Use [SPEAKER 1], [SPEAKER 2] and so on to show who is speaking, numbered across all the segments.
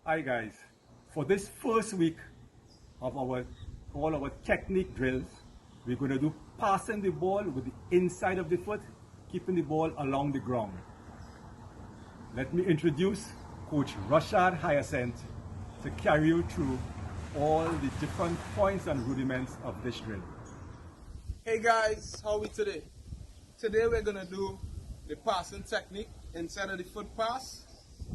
[SPEAKER 1] Hi guys, for this first week of all our technique drills, we're going to do passing the ball with the inside of the foot, keeping the ball along the ground. Let me introduce Coach Rashad Hyacinth to carry you through all the different points and rudiments of this drill.
[SPEAKER 2] Hey guys, how are we today? Today we're going to do the passing technique inside of the foot pass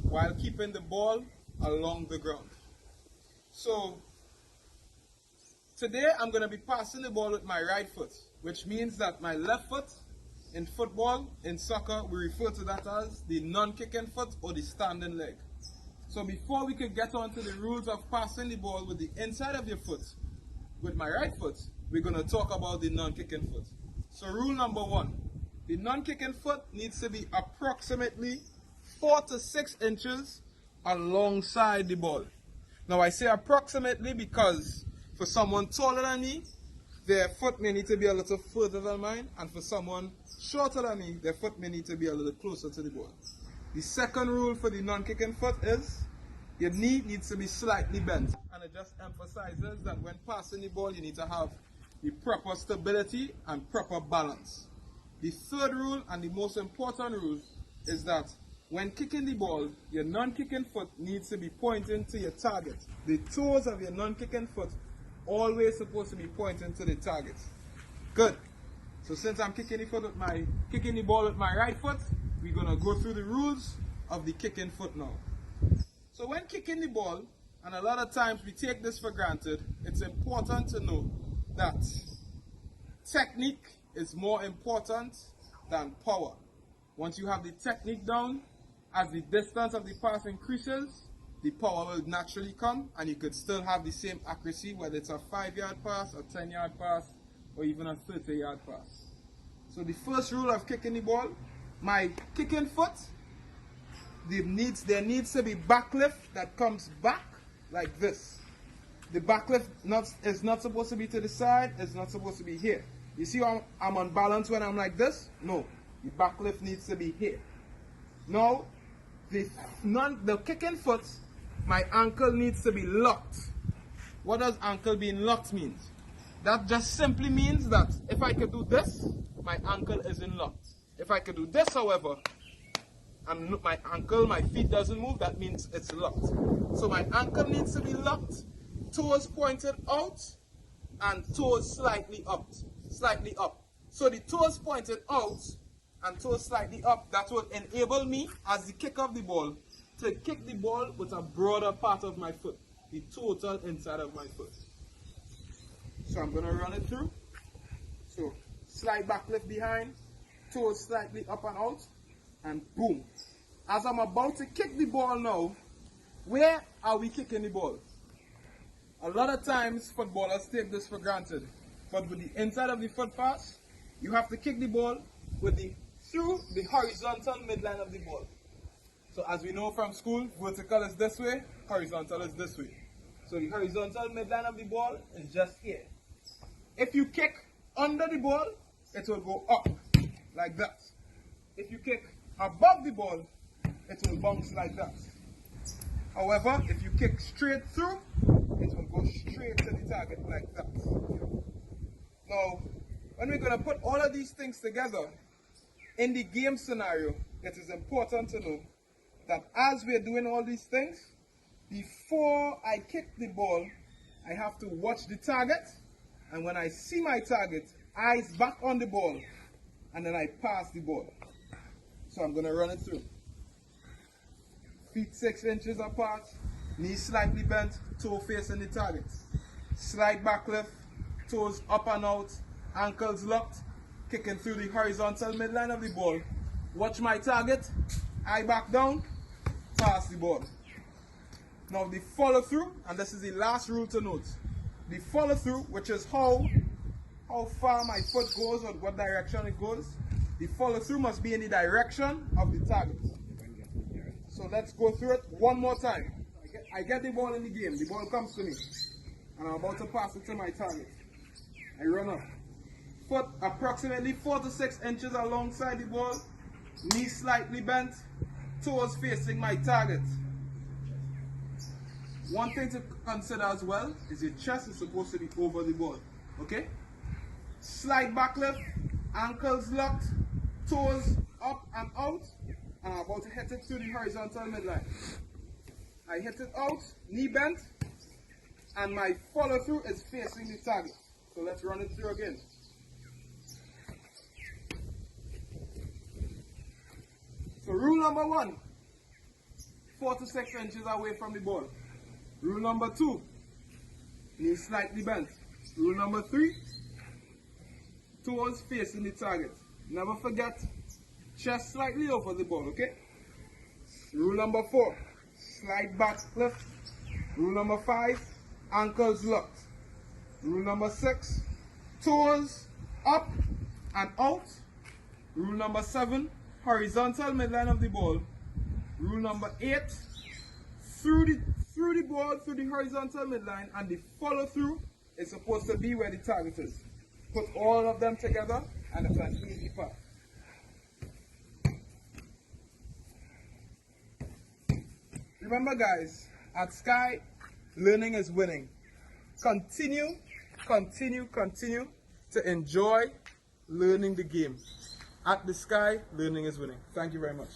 [SPEAKER 2] while keeping the ball along the ground. So today I'm going to be passing the ball with my right foot, which means that my left foot in football, in soccer, we refer to that as the non-kicking foot or the standing leg. So before we can get on to the rules of passing the ball with the inside of your foot, with my right foot, we're going to talk about the non-kicking foot. So rule number 1, the non-kicking foot needs to be approximately 4 to 6 inches alongside the ball. Now I say approximately because for someone taller than me, their foot may need to be a little further than mine, and for someone shorter than me, their foot may need to be a little closer to the ball. The second rule for the non-kicking foot is your knee needs to be slightly bent, and it just emphasizes that when passing the ball you need to have the proper stability and proper balance. The third rule and the most important rule is that when kicking the ball, your non-kicking foot needs to be pointing to your target. The toes of your non-kicking foot always supposed to be pointing to the target. Good. So since I'm kicking the ball with my right foot, we're gonna go through the rules of the kicking foot now. So when kicking the ball, and a lot of times we take this for granted, it's important to know that technique is more important than power. Once you have the technique down, as the distance of the pass increases, the power will naturally come, and you could still have the same accuracy, whether it's a 5-yard pass, a 10-yard pass, or even a 30-yard pass. So the first rule of kicking the ball, my kicking foot, there needs to be backlift that comes back like this. The backlift is not supposed to be to the side, it's not supposed to be here. You see how I'm on balance when I'm like this? No, the backlift needs to be here. Now, the kicking foot, my ankle needs to be locked. What does ankle being locked mean? That just simply means that if I could do this, my ankle isn't locked. If I could do this, however, and my feet doesn't move, that means it's locked. So my ankle needs to be locked, toes pointed out, and toes slightly up. So the toes pointed out and toes slightly up, that will enable me, as the kick of the ball, to kick the ball with a broader part of my foot, the total inside of my foot. So I'm going to run it through. So slight backlift behind, toes slightly up and out, and boom. As I'm about to kick the ball now, where are we kicking the ball? A lot of times footballers take this for granted, but with the inside of the foot pass, you have to kick the ball through the horizontal midline of the ball. So as we know from school, vertical is this way, horizontal is this way. So the horizontal midline of the ball is just here. If you kick under the ball, it will go up like that. If you kick above the ball, it will bounce like that. However, if you kick straight through, it will go straight to the target like that. Now, when we're going to put all of these things together, in the game scenario, it is important to know that as we're doing all these things, before I kick the ball, I have to watch the target, and when I see my target, eyes back on the ball, and then I pass the ball. So I'm going to run it through. Feet 6 inches apart, knees slightly bent, toe facing the target. Slight backlift, toes up and out, ankles locked, kicking through the horizontal midline of the ball. Watch my target, eye back down, pass the ball. Now the follow through, and this is the last rule to note. The follow through, which is how far my foot goes or what direction it goes, the follow through must be in the direction of the target. So let's go through it one more time. I get the ball in the game, the ball comes to me, and I'm about to pass it to my target. I run up. Foot approximately 4 to 6 inches alongside the ball, knees slightly bent, toes facing my target. One thing to consider as well is your chest is supposed to be over the ball. Okay? Slide back lift, ankles locked, toes up and out. And I'm about to hit it through the horizontal midline. I hit it out, knee bent, and my follow through is facing the target. So let's run it through again. So rule number 1, 4 to 6 inches away from the ball. Rule number 2, knee slightly bent. Rule number 3, toes facing the target. Never forget, chest slightly over the ball, okay? Rule number 4, slide back lift. Rule number 5, ankles locked. Rule number 6, toes up and out. Rule number 7, horizontal midline of the ball. Rule number 8, through the ball, through the horizontal midline, and the follow through is supposed to be where the target is. Put all of them together and it's an easy path. Remember guys, at Skhy, learning is winning. Continue to enjoy learning the game. At the Skhy, learning is winning. Thank you very much.